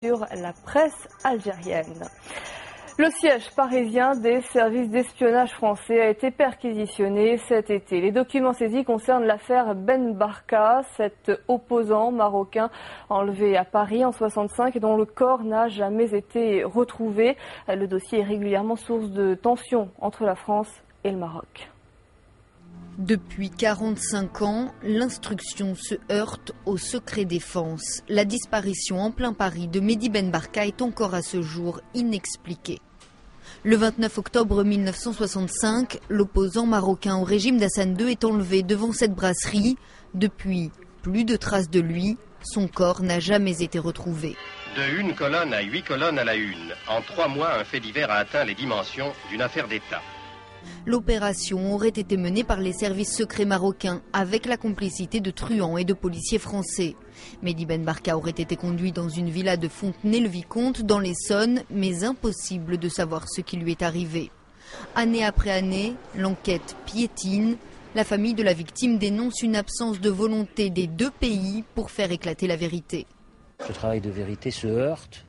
sur la presse algérienne. Le siège parisien des services d'espionnage français a été perquisitionné cet été. Les documents saisis concernent l'affaire Ben Barka, cet opposant marocain enlevé à Paris en 1965 et dont le corps n'a jamais été retrouvé. Le dossier est régulièrement source de tensions entre la France et le Maroc. Depuis 45 ans, l'instruction se heurte au secret défense. La disparition en plein Paris de Mehdi Ben Barka est encore à ce jour inexpliquée. Le 29 octobre 1965, l'opposant marocain au régime d'Hassan II est enlevé devant cette brasserie. Depuis, plus de traces de lui, son corps n'a jamais été retrouvé. De 1 colonne à 8 colonnes à la une, en 3 mois, un fait divers a atteint les dimensions d'une affaire d'État. L'opération aurait été menée par les services secrets marocains avec la complicité de truands et de policiers français. Mehdi Ben Barka aurait été conduit dans une villa de Fontenay-le-Vicomte dans l'Essonne, mais impossible de savoir ce qui lui est arrivé. Année après année, l'enquête piétine. La famille de la victime dénonce une absence de volonté des deux pays pour faire éclater la vérité. Ce travail de vérité se heurte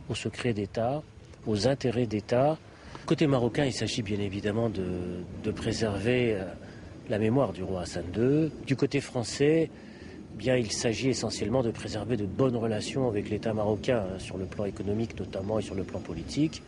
au secret d'État, aux intérêts d'État. Côté marocain, il s'agit bien évidemment de préserver la mémoire du roi Hassan II. Du côté français, bien, il s'agit essentiellement de préserver de bonnes relations avec l'État marocain, sur le plan économique notamment et sur le plan politique.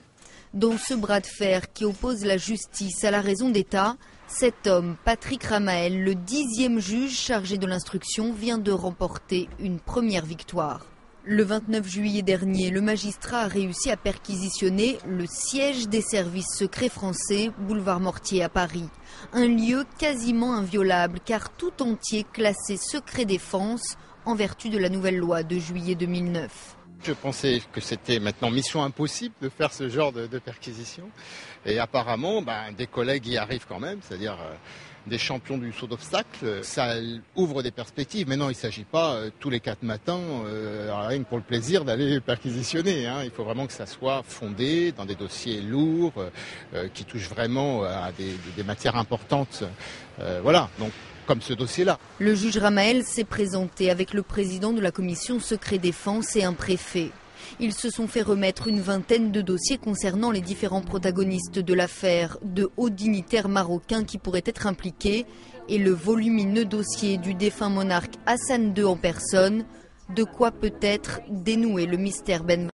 Dans ce bras de fer qui oppose la justice à la raison d'État, cet homme, Patrick Ramael, le 10e juge chargé de l'instruction, vient de remporter une première victoire. Le 29 juillet dernier, le magistrat a réussi à perquisitionner le siège des services secrets français, boulevard Mortier à Paris. Un lieu quasiment inviolable car tout entier classé secret défense en vertu de la nouvelle loi de juillet 2009. Je pensais que c'était maintenant mission impossible de faire ce genre de perquisition. Et apparemment, des collègues y arrivent quand même, c'est-à-dire des champions du saut d'obstacles. Ça ouvre des perspectives. Maintenant, il ne s'agit pas tous les 4 matins, rien que pour le plaisir d'aller perquisitionner. Il faut vraiment que ça soit fondé dans des dossiers lourds, qui touchent vraiment à des matières importantes. Voilà, donc comme ce dossier-là. Le juge Ramael s'est présenté avec le président de la commission secret défense et un préfet. Ils se sont fait remettre une vingtaine de dossiers concernant les différents protagonistes de l'affaire, de hauts dignitaires marocains qui pourraient être impliqués, et le volumineux dossier du défunt monarque Hassan II en personne, de quoi peut-être dénouer le mystère Ben